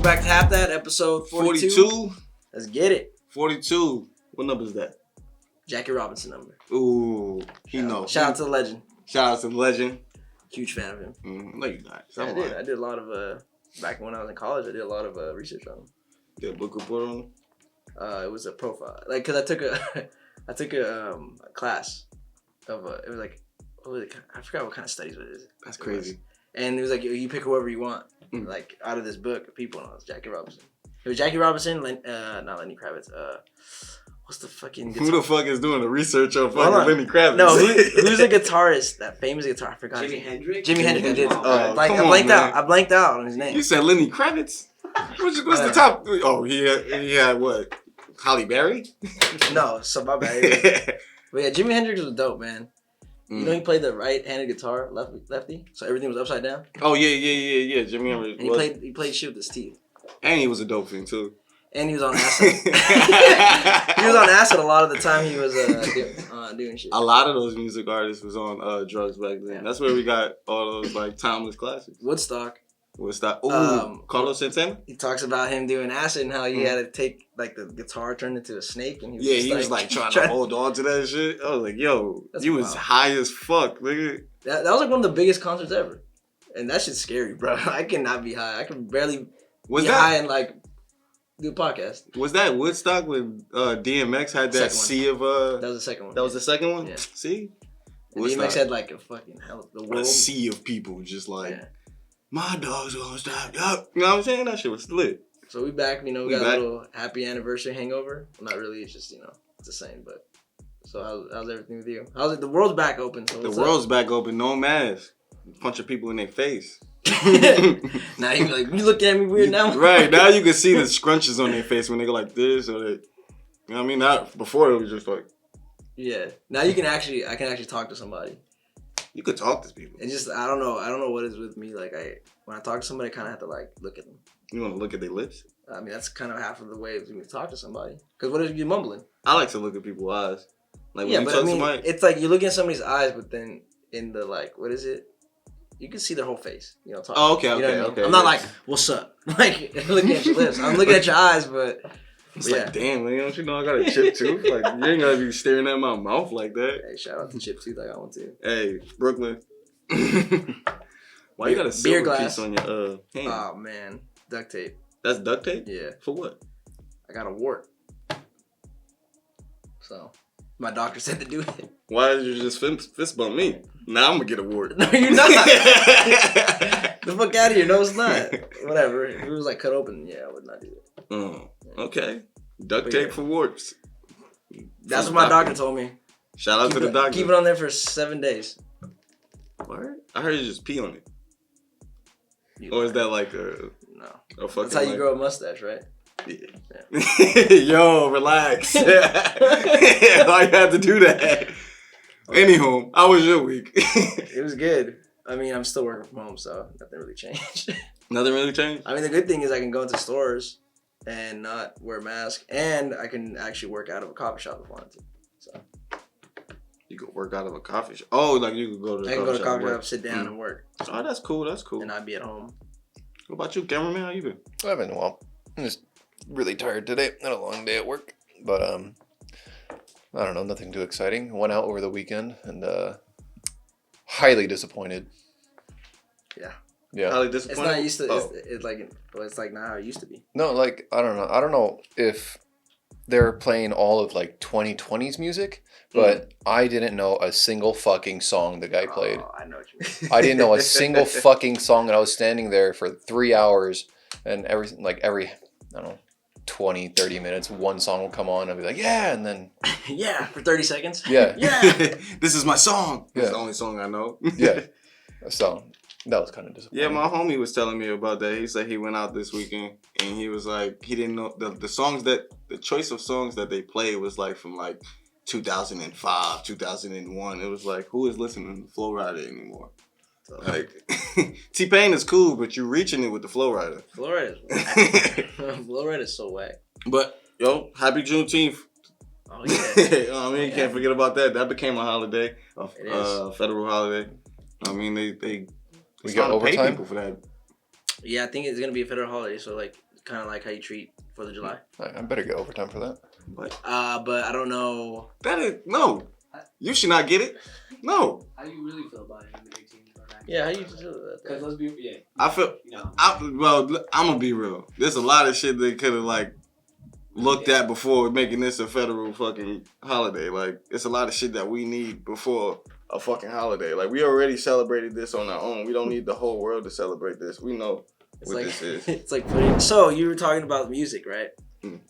back to Half That, episode 42. 42? Let's get it. 42. What number is that? Jackie Robinson number. Ooh, he knows. Shout out to the legend. Shout out to the legend. Huge fan of him. No, you're not. Yeah, I did a lot of, back when I was in college, I did a lot of research on him. Did a book report on him? It was a profile. Like, because I took a class of, it was like, I forgot what kind of studies it is. That's crazy. And it was like, you pick whoever you want, like, out of this book of people, and it was Jackie Robinson. It was Jackie Robinson, not Lenny Kravitz, what's the fucking guitar? Who the fuck is doing the research on fucking Lenny Kravitz? No, who's the guarist? That famous guitar? I forgot. Jimi Hendrix? Jimi Hendrix. I did. Oh, I blanked out on his name. You said Lenny Kravitz? What's the top? Oh, he had what? Halle Berry? No, so my bad. But yeah, Jimi Hendrix was dope, man. You know he played the right-handed guitar, lefty, so everything was upside down. Oh yeah. Jimi Hendrix. And he played shit with his teeth. And he was a dope thing too. And he was on acid. He was on acid a lot of the time he was doing shit. A lot of those music artists was on drugs back then. Yeah. That's where we got all those like timeless classics. Woodstock. Ooh, Carlos Santana? He talks about him doing acid and how he had to take like the guitar turned into a snake, and he was like trying to hold on to that shit. I was like, yo, you was high as fuck, nigga. That was like one of the biggest concerts ever, and that shit's scary, bro. I cannot be high. I can barely be high and like do a podcast. Was that Woodstock when DMX had that sea of That was the second one. That was the second one. Yeah. See, DMX had like a fucking hell the world. A sea of people just like. Yeah. My dog's gonna stop. Yup. You know what I'm saying? That shit was lit. So we back, we got a little happy anniversary hangover. Well, not really, it's just, it's the same, but so how's everything with you? How's it? The world's back open. So the world's back open, no mask. Punch people in their face. Now you like, you looking at me weird now? Right, now you can see the scrunches on their face when they go like this or they, you know what I mean? Not before it was just like. Yeah. Now I can actually talk to somebody. You could talk to people. It's just I don't know what is with me. Like when I talk to somebody, I kind of have to like look at them. You want to look at their lips? I mean that's kind of half of the way of me to talk to somebody. Because what if you're mumbling? I like to look at people's eyes. Like when you but talk I mean, to somebody, it's like you're looking at somebody's eyes, but then in the like, what is it? You can see their whole face. Talking. Oh, okay, okay. I'm not like, what's up? Like looking at your lips. I'm looking at your eyes, but. It's like, damn, man, don't you know I got a chipped tooth? Like, you ain't gotta be staring at my mouth like that. Hey, shout out to chipped tooth. I got one too. Hey, Brooklyn. Why you got a silver piece on your hand? Oh man, duct tape. That's duct tape? Yeah. For what? I got a wart. So my doctor said to do it. Why did you just fist bump me? Now I'm gonna get a wart. No, you're not. The fuck out of here. No, it's not. Whatever. If it was like cut open, yeah, I would not do it. Oh, okay. Duct tape for warts. That's what my doctor told me. Shout out to the doctor. Keep it on there for 7 days. What? I heard you just pee on it. Or is that like a... No. A fucking That's how you grow a mustache, right? Yeah. Yo, relax. Why you have to do that? Anywho, how was your week? It was good. I mean, I'm still working from home, so nothing really changed. Nothing really changed? I mean, the good thing is I can go into stores and not wear a mask, and I can actually work out of a coffee shop if I wanted to. So you could work out of a coffee shop. Oh, like you could go to the coffee shop, sit down, and work. Oh, that's cool. That's cool. And I'd be at home. What about you, cameraman? How you been? I've been well. I'm just really tired today. Had a long day at work, but I don't know. Nothing too exciting. Went out over the weekend and highly disappointed. Yeah. Highly disappointed. It's not used to. It's like not how it used to be. No, like I don't know. I don't know if they're playing all of like 2020's music, but I didn't know a single fucking song the guy played. Oh, I know what you mean. I didn't know a single fucking song, and I was standing there for 3 hours, and every I don't know, 20, 30 minutes, one song will come on, I'll be like, yeah, and then... yeah, for 30 seconds? Yeah. Yeah. This is my song. Yeah. That's the only song I know. Yeah. So, that was kind of disappointing. Yeah, my homie was telling me about that. He said he went out this weekend, and he was like, he didn't know, the songs the choice of songs that they played was like from like 2005, 2001. It was like, who is listening to Flow Rider anymore? So, like, T-Pain is cool, but you're reaching it with the Flow Rider. Flow Rider is whack. Flow Rider is so whack. But, yo, happy Juneteenth. Oh, yeah. I mean, you can't forget about that. That became a holiday, It is. federal holiday. I mean, we got overtime? people for that. Yeah, I think it's going to be a federal holiday, so like kind of like how you treat 4th of July. I better get overtime for that. But I don't know. that is no. You should not get it. No. How do you really feel about it in the 18th or 19th? Yeah, how you feel about that? Because let's be, yeah. I feel. No. Well, I'm gonna be real. There's a lot of shit they could have like looked at before making this a federal fucking holiday. Like, it's a lot of shit that we need before a fucking holiday. Like, we already celebrated this on our own. We don't need the whole world to celebrate this. We know It's what like this is. it's like putting. So you were talking about music, right?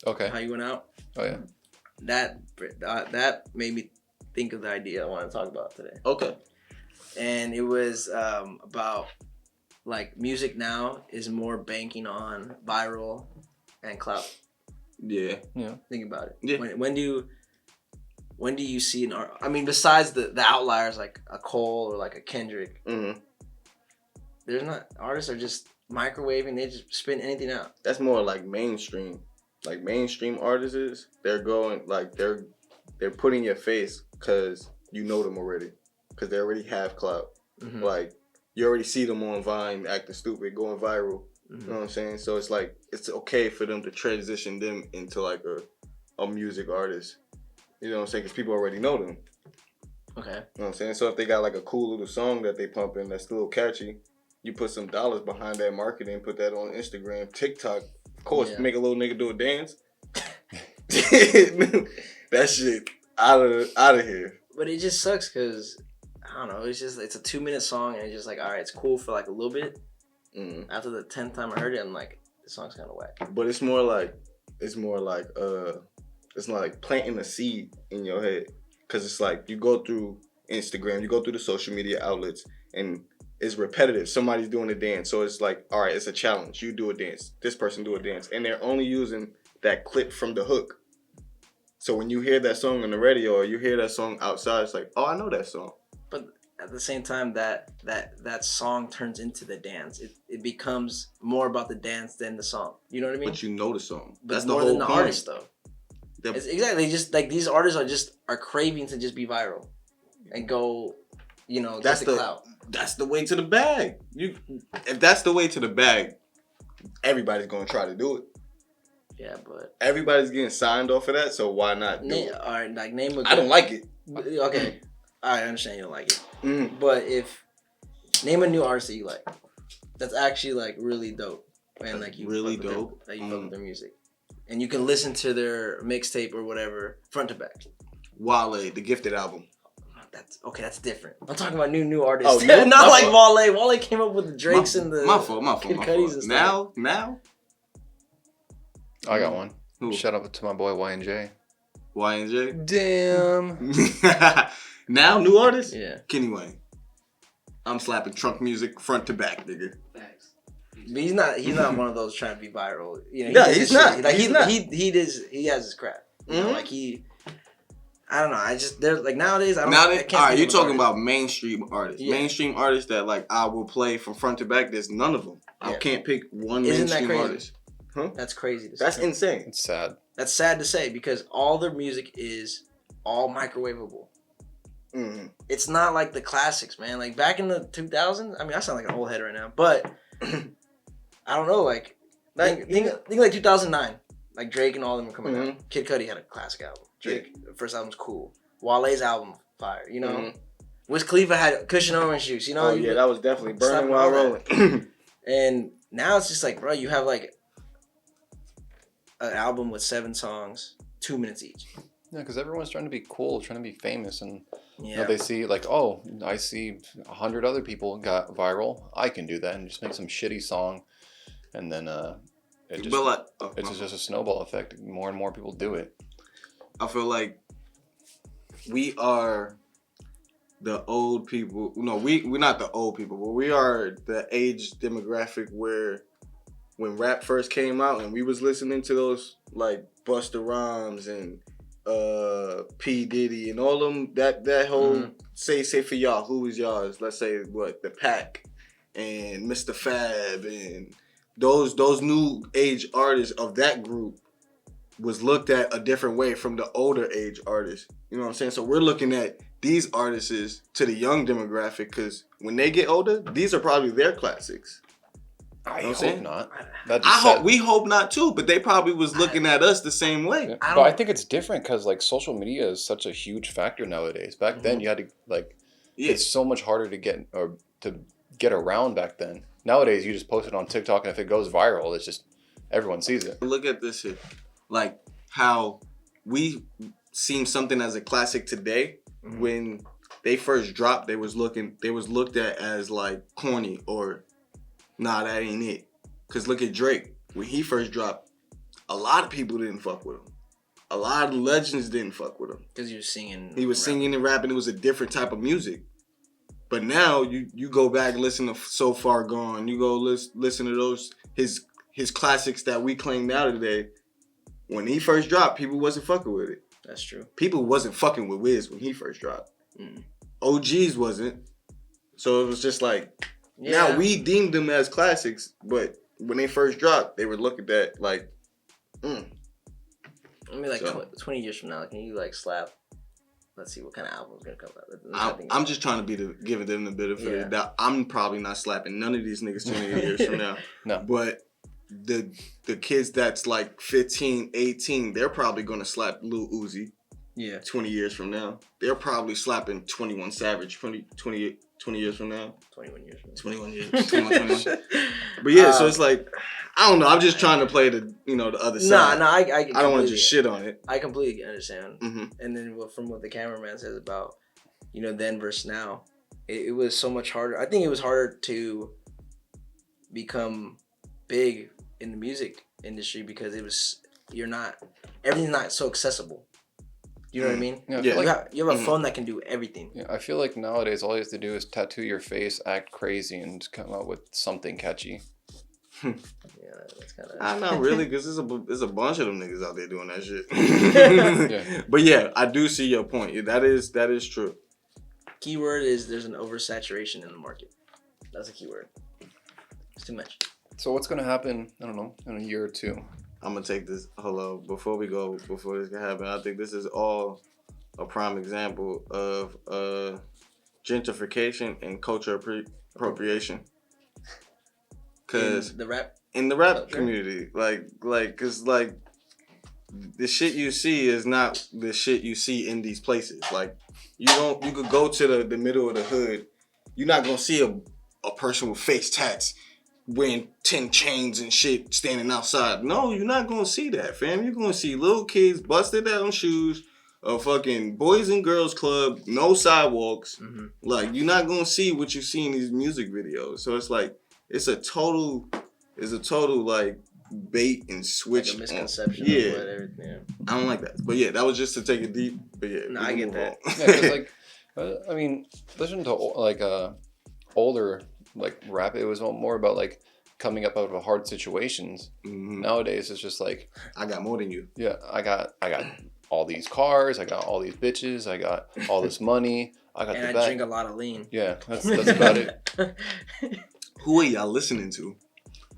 Okay. How you went out. Oh yeah. That made me think of the idea I want to talk about today. Okay. And it was about like music now is more banking on viral and clout. Yeah. Think about it. Yeah. When do you see an art? I mean, besides the outliers like a Cole or like a Kendrick, Mm-hmm. there's not artists are just microwaving. They just spin anything out. That's more like mainstream. Like mainstream artists, they're going like they're putting your face because you know them already, because they already have clout. Mm-hmm. Like you already see them on Vine acting stupid, going viral. Mm-hmm. You know what I'm saying? So it's like it's okay for them to transition them into like a music artist. You know what I'm saying? Because people already know them. Okay. You know what I'm saying? So if they got like a cool little song that they pumping that's a little catchy, you put some dollars behind that marketing, put that on Instagram, TikTok. Of course, Yeah. make a little nigga do a dance. That shit out of here. But it just sucks because I don't know. It's a 2-minute song and it's just like, all right, it's cool for like a little bit. Mm. After the 10th time I heard it, I'm like, this song's kind of whack. But it's more like it's not like planting a seed in your head, because it's like you go through Instagram, you go through the social media outlets, and it's repetitive. Somebody's doing a dance, so it's like, all right, it's a challenge. You do a dance, this person do a dance, and they're only using that clip from the hook. So when you hear that song on the radio or you hear that song outside, it's like, oh, I know that song. But at the same time, that song turns into the dance. It becomes more about the dance than the song. You know what I mean? But you know the song. But That's the more whole than the point. artist, though. It's exactly just like these artists are craving to just be viral and go, That's get the clout. That's the way to the bag. If that's the way to the bag, everybody's gonna try to do it. Yeah, but Everybody's getting signed off of that, so why not do it? all right, like name a. I don't like it. Okay, I understand you don't like it, Mm. but name a new artist that you like, that's actually like really dope and like you Really fuck with dope? that you fuck with their music, and you can listen to their mixtape or whatever front to back. Wale, the Gifted album. That's okay. That's different. I'm talking about new artists. Oh, new? Not My like fault. Wale. Wale came up with the Drakes and the My fault. Kid Cudis and stuff. Now? I got one. Who? Shout out to my boy Y&J. Y&J? Damn. Now, new artist? Yeah, Kenny Wayne. I'm slapping trunk music front to back, nigga. Facts. but he's not one of those trying to be viral. No, does he's his not. shit. Like He's not. He has his crap. You know, Mhm. like I don't know. I just there's like nowadays I don't. Now I that, can't all right, think you're of an talking artist. about mainstream artists. Yeah. Mainstream artists that like I will play from front to back. There's none of them. I Yeah. can't pick one Isn't that mainstream crazy? artist. That's crazy. To say. That's insane. It's sad. That's sad to say because all their music is all microwavable. Mm. It's not like the classics, man. Like back in the 2000s. I mean, I sound like an old head right now, but I don't know. Like think like 2009. Like Drake and all of them were coming out. Kid Cudi had a classic album. Drake, the first album's cool. Wale's album, fire. You know, Mhm. Wiz Khalifa had Cushion Orange Juice. You know, Oh yeah, that was definitely burning Stop while all rolling. and now it's just like, bro, you have like an album with 7 songs, 2 minutes each. Yeah, because everyone's trying to be cool, trying to be famous, and Yeah, they see like, oh, I see 100 other people got viral. I can do that and just make some shitty song, and then it's just a snowball effect. More and more people do it. I feel like we are the old people. No, we're not the old people, but we are the age demographic where when rap first came out and we was listening to those like Busta Rhymes and P. Diddy and all them that whole say for y'all, who is y'all's? Let's say what, the Pack and Mr. Fab and those new age artists of that group was looked at a different way from the older age artists. You know what I'm saying? So we're looking at these artists to the young demographic because when they get older, these are probably their classics. I know what I'm hope saying? not. We hope not too, but they probably was looking at us the same way. Yeah. But I think it's different because like social media is such a huge factor nowadays. Back then, you had to like, it's so much harder to get or to get around back then. Nowadays, you just post it on TikTok, and if it goes viral, it's just everyone sees it. Look at this shit, like how we seem something as a classic today. When they first dropped, they was looked at as like corny or nah, that ain't it. Cause look at Drake. When he first dropped, a lot of people didn't fuck with him. A lot of legends didn't fuck with him. Because he was singing. He was singing and rapping. It was a different type of music. But now you go back and listen to So Far Gone. You go listen to those his classics that we claim now today. When he first dropped, people wasn't fucking with it. That's true. People wasn't fucking with Wiz when he first dropped. OGs wasn't. So it was just like, now we deemed them as classics, but when they first dropped, they were looking at like, I mean, like 20 years from now, can you like slap? Let's see what kind of album's gonna come out. I'm just trying to give them the benefit of the doubt. I'm probably not slapping none of these niggas 20 years from now. No. But the kids that's like 15, 18, they're probably gonna slap Lil Uzi. Yeah. 20 years from now. They're probably slapping 21 Savage 20 years from now. 21 years from now. 21 years. 21. But yeah, so it's like, I don't know. I'm just trying to play the other side. I don't want to just shit on it. I completely understand. And then from what the cameraman says about, then versus now, it was so much harder. I think it was harder to become big in the music industry because everything's not so accessible. You know what I mean? Yeah. You have a phone that can do everything. Yeah, I feel like nowadays all you have to do is tattoo your face, act crazy, and come out with something catchy. Yeah, that's kind of. Not really, because there's a bunch of them niggas out there doing that shit. But yeah, I do see your point. Yeah, that is true. Keyword is there's an oversaturation in the market. That's a keyword. It's too much. So what's gonna happen? I don't know, in a year or two. I'm gonna take this. Hello, before this can happen, I think this is all a prime example of gentrification and culture appropriation. Cause in the rap community, cause the shit you see is not the shit you see in these places. Like you could go to the middle of the hood, you're not gonna see a person with face tats wearing 10 chains and shit standing outside. No, you're not gonna see that, fam. You're gonna see little kids busted down shoes, a fucking boys and girls club, no sidewalks. Like you're not gonna see what you see in these music videos. So it's like it's a total like bait and switch. Like a misconception of what everything. I don't like that. But yeah, that was just to take it deep. But yeah, no, I get that. Yeah, cause I mean, listen to like older like rap. It was more about like coming up out of hard situations. Nowadays, it's just like I got more than you. Yeah, I got all these cars. I got all these bitches. I got all this money. I got and I drink a lot of lean. Yeah, that's about it. Who are y'all listening to?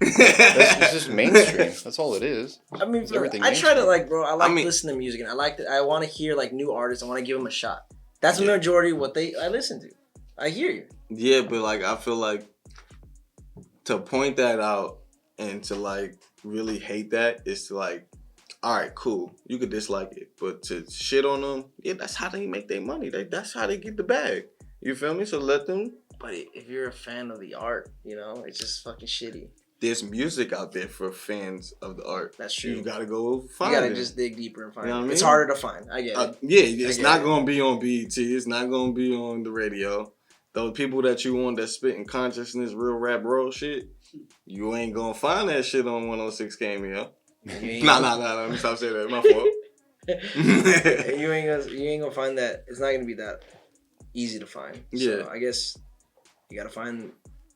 It's just mainstream. That's all it is. I mean, I try to listen to music, and I want to hear like new artists. I want to give them a shot. That's the majority of what I listen to. I hear you. Yeah, but like I feel like to point that out and to like really hate that is to like, all right, cool, you could dislike it, but to shit on them, yeah, that's how they make their money. That's how they get the bag. You feel me? So let them. But if you're a fan of the art, it's just fucking shitty. There's music out there for fans of the art. That's true. You gotta go find it. You gotta just dig deeper and find it. What I mean? It's harder to find. I get it. Yeah, it's not gonna be on BET. It's not gonna be on the radio. Those people that you want that spitting consciousness, real rap, roll shit, you ain't gonna find that shit on 106 Cameo. Nah. Let me stop saying that. My fault. You ain't gonna find that. It's not gonna be that easy to find. Yeah. So I guess you gotta find.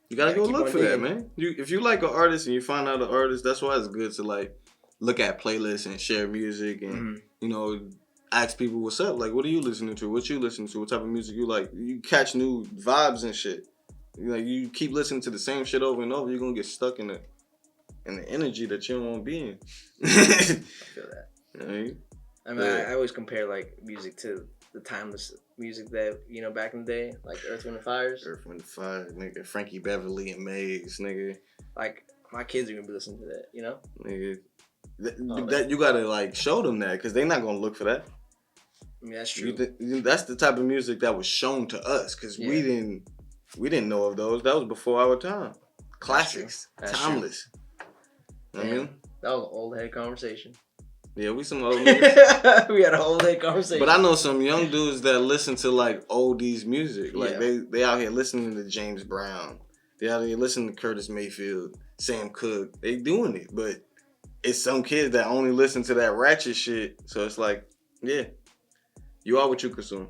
You gotta go look for that, man. If you like an artist and you find out an artist, that's why it's good to like look at playlists and share music and ask people what's up. Like, what are you listening to? What you listen to? What type of music you like? You catch new vibes and shit. You keep listening to the same shit over and over, you're gonna get stuck in the energy that you don't want to be in. I feel that. I mean, I always compare like music to the timeless music that back in the day, like Earth, Wind and Fire. Earth, Wind and Fire, nigga. Frankie Beverly and Maze, nigga. Like my kids are gonna be listening to that. You know. Nigga, that you gotta like show them that because they're not gonna look for that. I mean, that's true. That's the type of music that was shown to us because we didn't know of those. That was before our time. Classics, That's timeless. True. I mean, that was an old head conversation. yeah, we some old niggas. We had a whole head conversation. But I know some young dudes that listen to like oldies music. Like they out here listening to James Brown. They out here listening to Curtis Mayfield, Sam Cooke. They doing it, but it's some kids that only listen to that ratchet shit. So it's like, yeah, you are what you consume.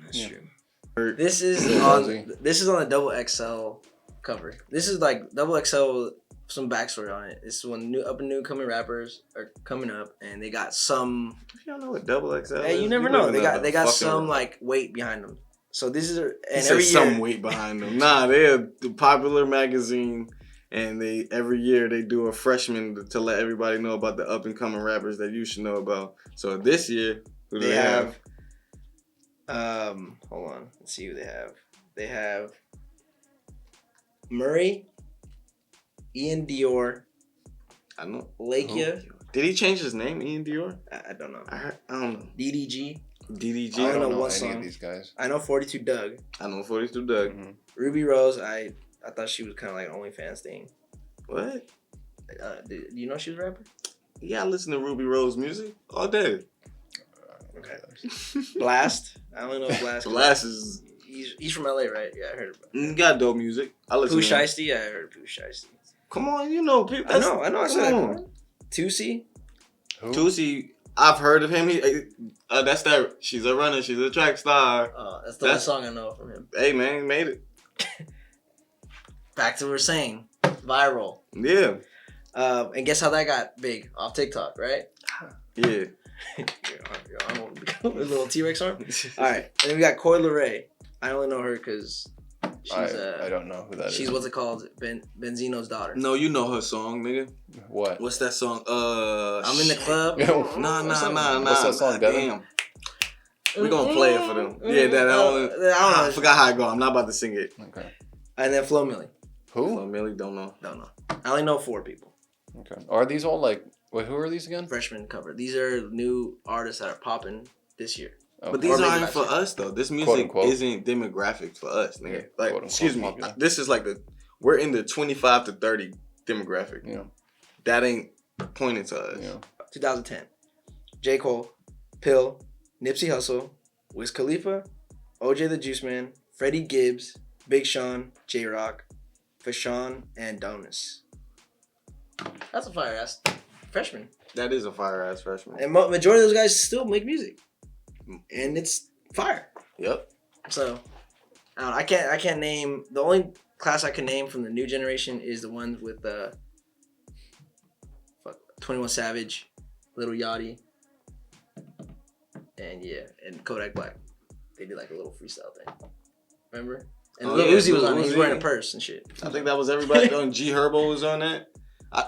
That's true. This is on the double XL cover. This is like double XL. Some backstory on it. This is when up and new coming rappers are coming up, and they got some. You don't know what double XL is? Hey, you never know. They got some like weight behind them. So this is and every year some weight behind them. Nah, they're the popular magazine, and every year they do a freshman to let everybody know about the up and coming rappers that you should know about. So this year who do they have? Hold on. Let's see who they have. They have Murray, Ian Dior. I know. Lakia. Did he change his name, Ian Dior? I don't know. I don't know. DDG. I don't know any what song. of these guys. I know 42 Doug. I know 42 Doug. Mm-hmm. Ruby Rose. I thought she was kind of like an OnlyFans thing. What? Do you know she was a rapper? Yeah, I listen to Ruby Rose music all day. Okay. Blast. I only know Blast. Blast is. He's from LA, right? Yeah, I heard about it. He got dope music. I listen Pooh to him. Shiesty. I heard Pooh Shiesty. Come on, you know people. I know. I said that. Tusi. Who? Tusi. I've heard of him. That's that. She's a runner. She's a track star. That's the only song I know from him. Hey man, he made it. Back to what we were saying. Viral. Yeah. And guess how that got big? Off TikTok, right? Yeah. I'm a little T-Rex arm. All right. And then we got Coi Leray. I only know her because she's I don't know who that is. She's what's it called? Benzino's daughter. No, you know her song, nigga. What? What's that song? I'm in the club. Nah. What's that song, Devin? Damn. We're gonna play it for them. Yeah, I forgot how it go. I'm not about to sing it. Okay. And then Flo Milli. Who? Flo Milli, don't know. I only know 4 people. Okay. Are these all like? Wait, who are these again? Freshman cover. These are new artists that are popping this year. Okay. But these aren't for us though. This music isn't demographic for us, nigga. Yeah, like, excuse me. Popular. This is like we're in the 25 to 30 demographic. Yeah. That ain't pointing to us. Yeah. 2010. J. Cole, Pill, Nipsey Hussle, Wiz Khalifa, OJ the Juice Man, Freddie Gibbs, Big Sean, J Rock, Fashawn, and Donis. That's a fire ass freshman. That is a fire ass freshman. And majority of those guys still make music, and it's fire. Yep. So, I can't name the only class I can name from the new generation is the one with 21 Savage, Lil Yachty, and Kodak Black. They did like a little freestyle thing. Remember? And Lil Uzi was on it. He was wearing a purse and shit. I think that was everybody on G Herbo was on that.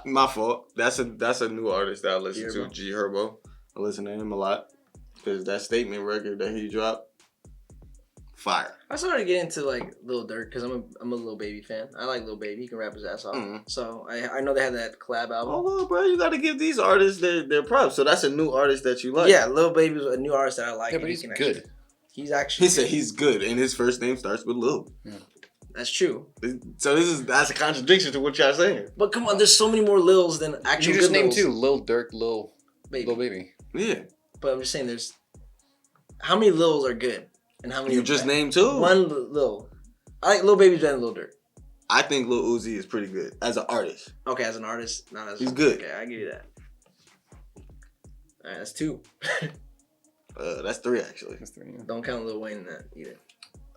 My fault. That's a new artist that I listen to. G Herbo. I listen to him a lot because that Statement record that he dropped, fire. I started to get into like Lil Durk because I'm a Lil Baby fan. I like Lil Baby. He can rap his ass off. Mm-hmm. So I know they had that collab album. Oh, bro, you got to give these artists their props. So that's a new artist that you like. Yeah, Lil Baby's a new artist that I like. Yeah, but he's good. He's actually. He said he's good, and his first name starts with Lil. Yeah. That's true. So that's a contradiction to what y'all saying. But come on, there's so many more Lils than actual. You just good named Lils. 2: Lil Durk, Lil Baby. Yeah. But I'm just saying, there's how many Lils are good, and how many you just named 2. One Lil. I like Lil Baby's better than Lil Durk. I think Lil Uzi is pretty good as an artist. Okay, as an artist, not as. He's good. Okay, I give you that. All right, that's 2. That's 3 actually. That's 3. Yeah. Don't count Lil Wayne in that either.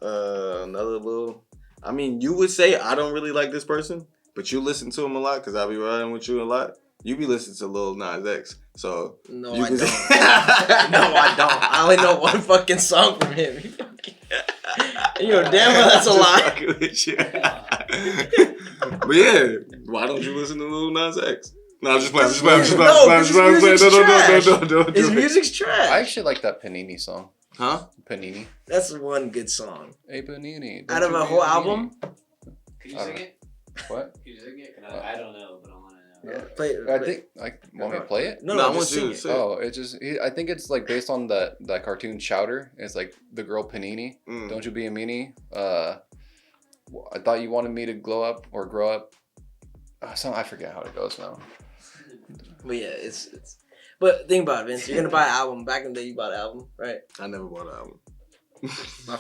Another Lil. I mean, you would say I don't really like this person, but you listen to him a lot because I be riding with you a lot. You be listening to Lil Nas X, so no, I don't. No, I don't. I only know one fucking song from him. You know damn well that's a lie. But yeah, why don't you listen to Lil Nas X? No, I'm just playing. No, his music's trash. I actually like that Panini song. Huh? Panini. That's one good song. Hey, Panini. Out of a whole album? Can you sing it? What? Can you sing it? I don't know, but I'm Yeah. Play it. I think want me to play it. No, No, I just want sing you to it. sing it. Oh, it just I think it's like based on that cartoon Chowder. It's like the girl Panini. Don't you be a meanie. I thought you wanted me to glow up or grow up. I forget how it goes now. But yeah, it's. But think about it, Vince. You're gonna buy an album. Back in the day, you bought an album, right? I never bought an album. My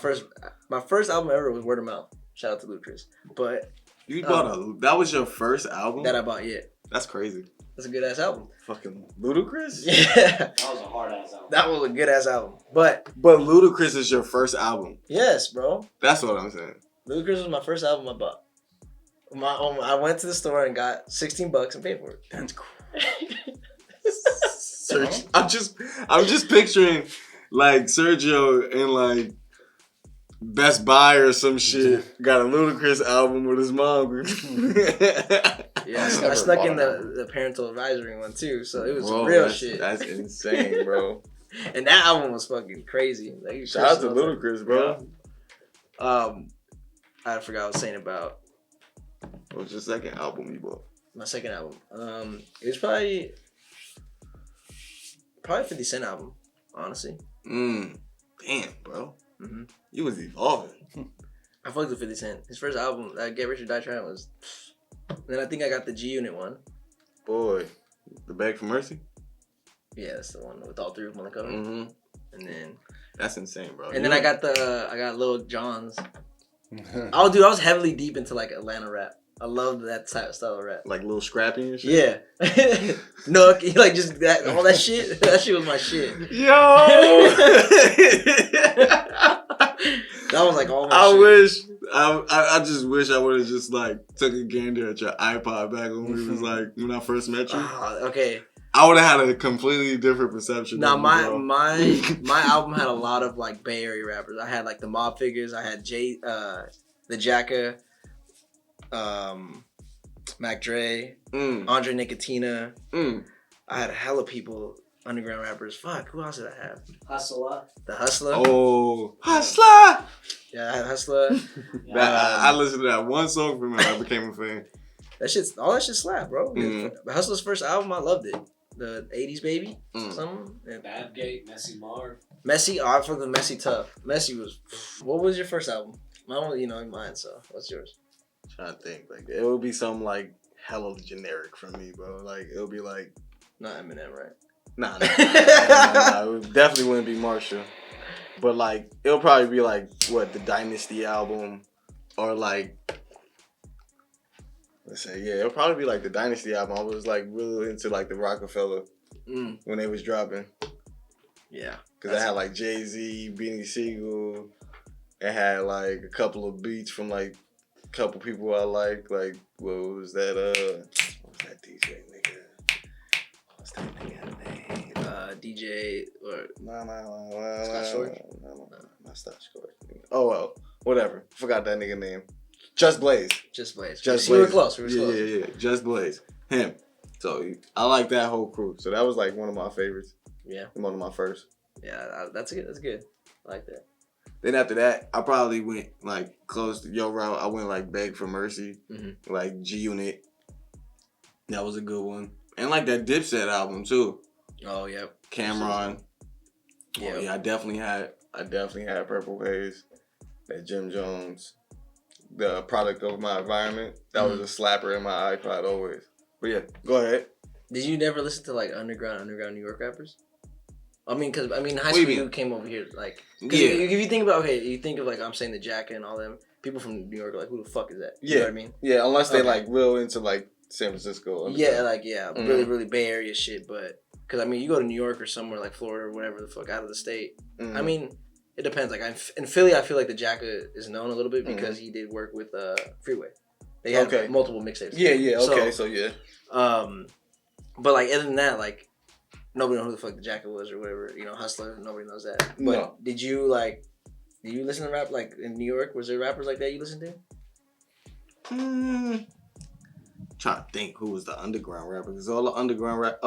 first album ever was Word of Mouth. Shout out to Ludacris. But You bought that was your first album? that I bought, yeah. That's crazy. That's a good ass album. Fucking Ludacris? Yeah, That was a hard ass album. that was a good ass album. But Ludacris is your first album. yes, bro. That's what I'm saying. Ludacris was my first album I bought. I went to the store and got $16 and paid for it. That's crazy. I'm just picturing like Sergio in like Best Buy or some shit. Got a Ludacris album with his mom. Yeah, I never snuck bought in an the parental advisory one too, so it was Bro, real shit. That's insane, bro. And that album was fucking crazy. Like, Shout out to Ludacris, bro. I forgot what I was saying about What was your second album you bought? my second album. It was probably 50 Cent album, honestly. Damn, bro. Mm-hmm. You was evolving. I fucked with 50 Cent. His first album, Get Rich or Die Trying, was. Then I think I got the G Unit one. Boy, The Beg for Mercy? Yeah, that's the one with all three of them on the cover. Mm-hmm. And then That's insane, bro. then I got Lil Jon's. Oh, dude, I was heavily deep into like Atlanta rap. I loved that style of rap. like Little Scrappy and shit? Yeah. Nook, like just that, all that shit. That shit was my shit. Yo! That was like all my I shit. wish, I just wish I would have just like took a gander at your iPod back when we was like, when I first met you. Okay. I would have had a completely different perception. Now of you, my album had a lot of like Bay Area rappers. I had like the Mob Figures. I had the Jacka, Mac Dre, Andre Nicotina. I had a hella people, underground rappers. Fuck, who else did I have? Hustler. The Hustler. Oh, Hustler! Yeah, I had Hustler. I listened to that one song from him. I became a fan. All that shit slap, bro. Mm-hmm. Hustler's first album, I loved it. The 80s Baby, something. Yeah. Babgate, Messy Marv. Messy, I fuck with Messy tough. Messy was. What was your first album? Mine was, mine. So what's yours? Trying to think, like it would be something like hella generic from me, bro. Like it would be like, Not Eminem, right? nah, it definitely wouldn't be Marshall. But like it'll probably be like what, the Dynasty album, or like, let's say, yeah, it'll probably be like the Dynasty album. I was like really into like the Rockefeller when they was dropping. Yeah, Because I had like Jay-Z, Beanie Siegel. It had like a couple of beats from like a couple people I like what was that DJ nigga? What's that nigga name? DJ or Scott Storch? No, not Scott Storch. Oh well, whatever. Forgot that nigga name. Just Blaze. Just Blaze. Just We were Blaze. close. Yeah. Just Blaze. Him. So I like that whole crew. So that was like one of my favorites. Yeah. One of my first. Yeah, that's good. That's good. I like that. Then after that, I probably went like close to your route. I went like Beg for Mercy, like G Unit. That was a good one, and like that Dipset album too. Oh yeah. Cameron. Yeah. Oh, yeah. I definitely had Purple Haze. That Jim Jones, the Product of My Environment. That was a slapper in my iPod always. But yeah, go ahead. Did you never listen to like underground New York rappers? I mean, high school you came over here like. Yeah. If you think about you think of like I'm saying the Jacka and all them people from New York are like who the fuck is that? You know what I mean? Yeah, unless they like real into like San Francisco. Really really Bay Area shit. But because I mean, you go to New York or somewhere like Florida or whatever the fuck out of the state. I mean, it depends. Like in Philly, I feel like the Jacka is known a little bit because he did work with Freeway. They had multiple mixtapes. Yeah. Okay, so yeah. But like other than that, like nobody knows who the fuck the Jacka was or whatever. Hustler. Nobody knows that. But No. Did you listen to rap like in New York? Was there rappers like that you listened to? Trying to think who was the underground rapper. Because all the underground rap,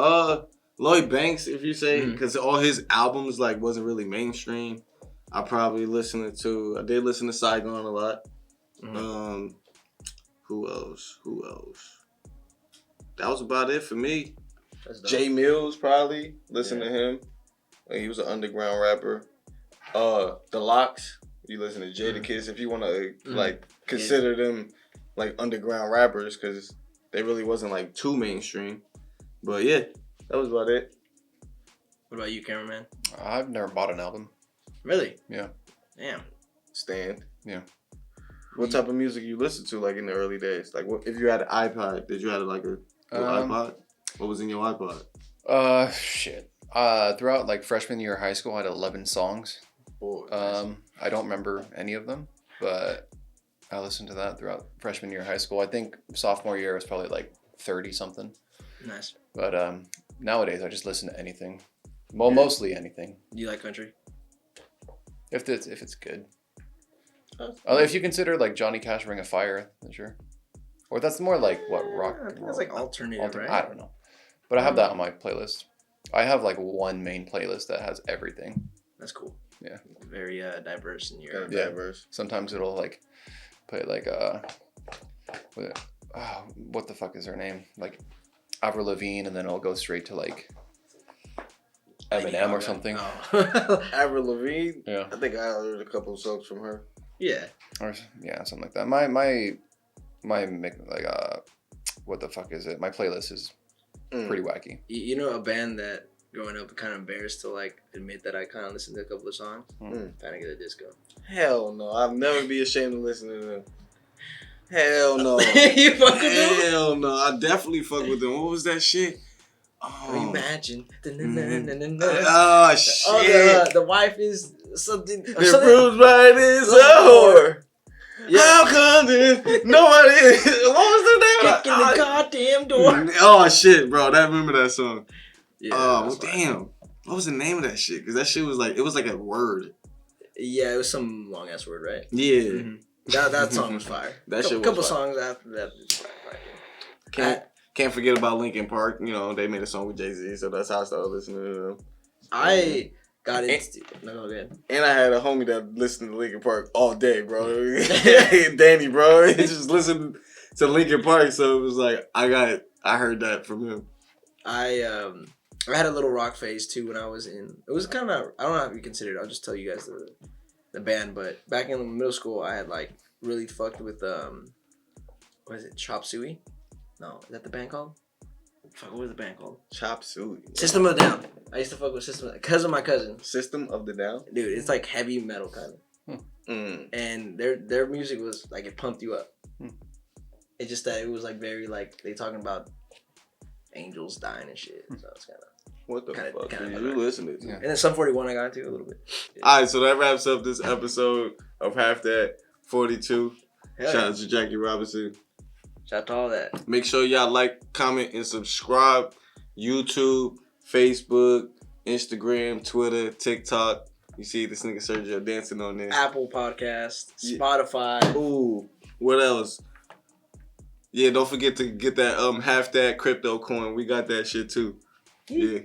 Lloyd Banks, if you say, because all his albums like wasn't really mainstream. I probably I did listen to Saigon a lot. Who else? that was about it for me. That's dope. Jay Mills, probably. Listen to him. He was an underground rapper. The Locks. You listen to Jadakiss if you want to like consider them like underground rappers because they really wasn't like too mainstream. But yeah, that was about it. What about you, cameraman? I've never bought an album. Really? Yeah. Damn. Stand. Yeah. What type of music you listen to like in the early days? Like what if you had an iPod, did you have like a iPod? What was in your iPod? Shit. Throughout like freshman year of high school, I had 11 songs. Boy, I don't remember any of them, but I listened to that throughout freshman year of high school. I think sophomore year was probably like 30 something. Nice. But nowadays I just listen to anything. Well, mostly anything. Do you like country? If it's good. If you consider like Johnny Cash, Ring of Fire, then sure. Or that's more like what rock. I think that's like alternative, right? I don't know, but I have that on my playlist. I have like one main playlist that has everything. That's cool. Yeah. Very diverse in your. diverse. Sometimes it'll like play like what the fuck is her name? Like Avril Lavigne, and then it'll go straight to like Eminem or something. Oh. Avril Lavigne. Yeah. I think I heard a couple of songs from her. Yeah. Or yeah, something like that. My like what the fuck is it? My playlist is pretty wacky. You know a band that growing up kind of embarrassed to like admit that I kind of listened to a couple of songs. Panic at the Disco. Hell no, I'll never be ashamed to listen to them. Hell no. You fuck with them? Hell no, I definitely fuck with them. What was that shit? Imagine. Oh shit. Oh, the wife is something. The Bruce Bride is a whore. Yeah. How come nobody? What was the name? Kicking the goddamn door. Oh shit, bro! I remember that song. Yeah. Oh well, damn. What was the name of that shit? Because that shit was like a word. Yeah, it was some long ass word, right? Yeah. Mm-hmm. That song was fire. That shit was couple fire. songs after that. Was fire. Can't forget about Linkin Park. You know they made a song with Jay-Z, so that's how I started listening to them. I got into. No, go ahead. And I had a homie that listened to Linkin Park all day, bro. Danny, bro. He just listened to Linkin Park, so it was like I heard that from him. I had a little rock phase too when I was in. It was kind of, I don't know how you consider it. I'll just tell you guys the band. But back in middle school, I had like really fucked with what is it? Chop Suey? No, is that the band called? Fuck, what was the band called? Chop Suey. System of a Down. I used to fuck with System because of my cousin. System of the Down. Dude, it's like heavy metal kind of. And their music was like it pumped you up. It's just that it was like very like they talking about angels dying and shit. So it's kind of what the fuck kinda did you listen to? And then Sum 41 I got into a little bit. Yeah. All right, so that wraps up this episode of Half That 42. Shout out to Jackie Robinson. Shout out to all that. Make sure y'all like, comment, and subscribe. YouTube, Facebook, Instagram, Twitter, TikTok. You see this nigga Sergio dancing on there. Apple Podcast, Spotify. Ooh, what else? Yeah, don't forget to get that Half That crypto coin. We got that shit too. Yeah.